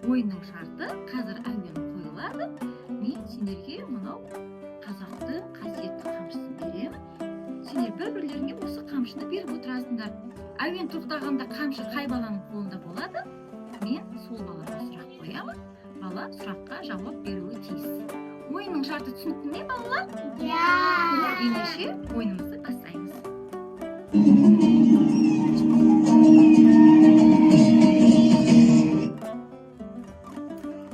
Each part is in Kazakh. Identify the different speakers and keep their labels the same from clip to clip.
Speaker 1: ойынның шарты қазір әуен қойылады. Мен сендерге мынау қазақтың қасиетті қамшысын беремін. Сендер бір-бірлеріңе осы қамшыны беріп отырасыңдар. Әуен тоқтағанда қамшы қай баланың қолында болады? Мен сол балаға сұрақ қоямын. Бала сұраққа жауап беруі тиіс. Ойынның шарты түсінікті ме, балалар? Ендеше ойынымызды бастаймыз.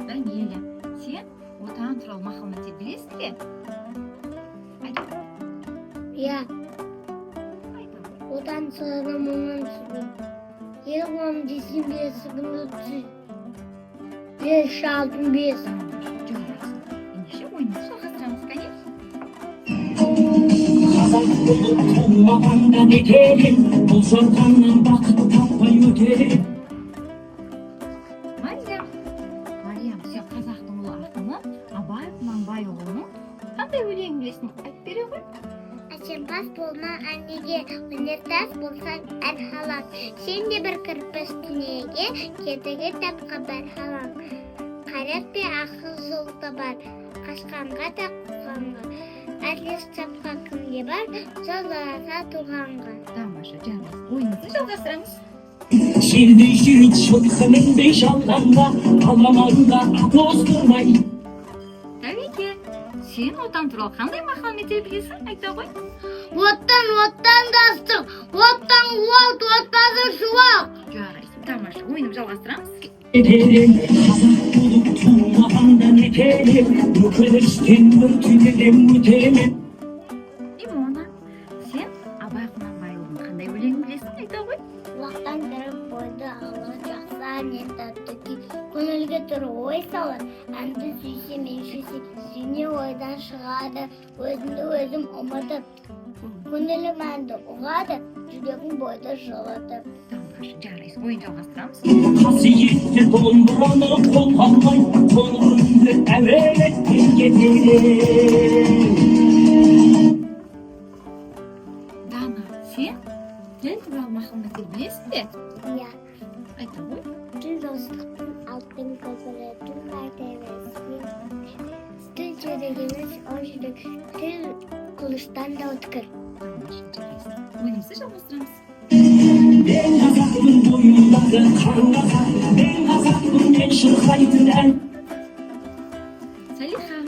Speaker 1: Даниэля, сен отан туралы мақал-мәтел білесің бе?
Speaker 2: Отан сағына мұңнан сүрін. Ел қуам десен бесі күні түсін. Бес шалтын бес.
Speaker 1: Жарайсың. Ендеше ойынымызды жалғастырамыз, конечно.
Speaker 3: Қазақ болып туылмағанда не керек, бұл жорғаннан бақыт таппай өтер.
Speaker 1: Мариям, сен қазақтың ұлы ақыны Абай Құнанбайұлының қандай өлеңін білесің? Айтып бере ғой.
Speaker 2: Әсемпаз болма әнеге, өнертас болсаң әр халаң. Сен де бір кірпіш дүниеге, кетігі тапқа бір халаң. Қайрат пе ақыл жол табар, қашқанға да қуғанға. Әділет тапқан кімге бар, жолдаса туғанға.
Speaker 1: Тамаша, жарайсың. Ойынымызды жалғастырамыз.
Speaker 3: Желдей жүріп жылқы мінбей жалғанға, аламанға тоздырмай.
Speaker 1: Тәуеке, сен отан туралы қандай мақал-мәтел білесің? Айта ғой.
Speaker 2: Оттан дастық, оттан от, отпазы шуақ.
Speaker 1: Жарайсың. Тамаша, ойынымызды жалғастырамыз.
Speaker 3: Қазақ болып туылмағанда не керек, өкініштен өртенеден өтемін.
Speaker 1: Димона, сен Абай Құнанбайұлының қандай өлеңін білесің? Айта ғой.
Speaker 2: Уақтан кіріп бойды алғы жақса не татты ки. Көңілге тұр ой салыр, әнді сүйсе мен шүйсе, сүйне ойдан шығады, өзімді өзім ұмытып. Көңілім әнді ұғады, жүрегім бойды жылытып.
Speaker 1: Тамаша, жарайсың. Ойын жалғастырамыз.
Speaker 3: Қасиетті домбыраны қолға алмай, қоңырымды әуелеткен кетеді.
Speaker 1: Дана, сен тіл туралы мақал-мәтел білесің бе? Айта ғой.
Speaker 2: Тіл достықтың алтын көпірі, тіл айта емес. Тіл жүрегіміз о жүрек, тіл қылыштан да өткір.
Speaker 1: Тамаша, жарайсың. Ойынымызды жалғастырамыз.
Speaker 3: Мен қазақтың бойындағы қан қазақ, мен қазақтың мен шырқайтын ән.
Speaker 1: Салиха,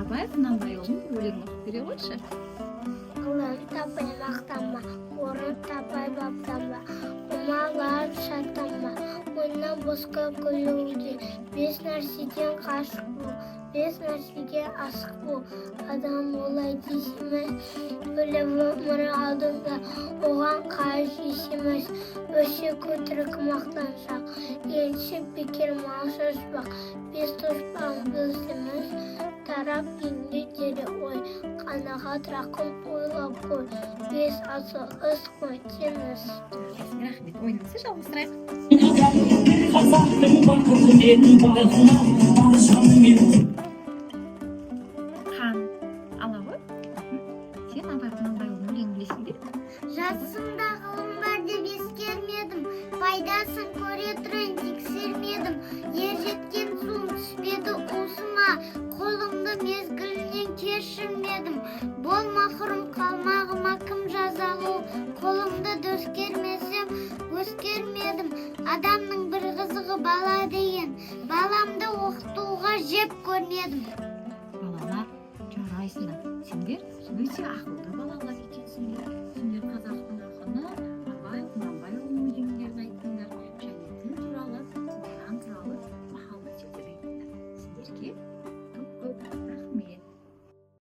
Speaker 1: Абай Құнанбайұлының өлеңін оқып бере қойшы.
Speaker 2: Қылын таппай мақтанма, орын таппай баптанма, құмалап шаттанма, ойнан босқа күлуде, бес нәрседен қашық бол, бес нәрсеге асық бол. Адам олай дейсіміз, өлімі мұра алдыңда, оған қайыш есеміз, өше көтірік мақтаншақ, елші бекер мал шашпақ, бес тұшпақ білсіміз, тарап енді дере ой, қанағат рақым ойлап қой, бес асыл іс қой, теңіз.
Speaker 1: Рахмет, ойынымызды жалғастырайық.
Speaker 3: Қазақтың бақыты мен бағына, баршанымен.
Speaker 1: Хан, ала ғой. Сен Абай Құнанбайұлының өлеңін білесің бе?
Speaker 2: Жасымда ғылым бар деп ескермедім, пайдасын көре тұрайын тексермедім, ер жеткен соң түспеді уысыма, қолымды мезгілінен кешірмедім, бол махрұм қалмағыма кім жазалу, қолымды дөскермесем өскермедім, адамның бір қызығы бала деген, баламды оқытуға жеп көрмедім.
Speaker 1: Балалар, жарайсыңдар. Сендер өте ақылды балалар екенсіңдер. Сендер қазақтың ақыны Абай Құнанбайұлының өлеңін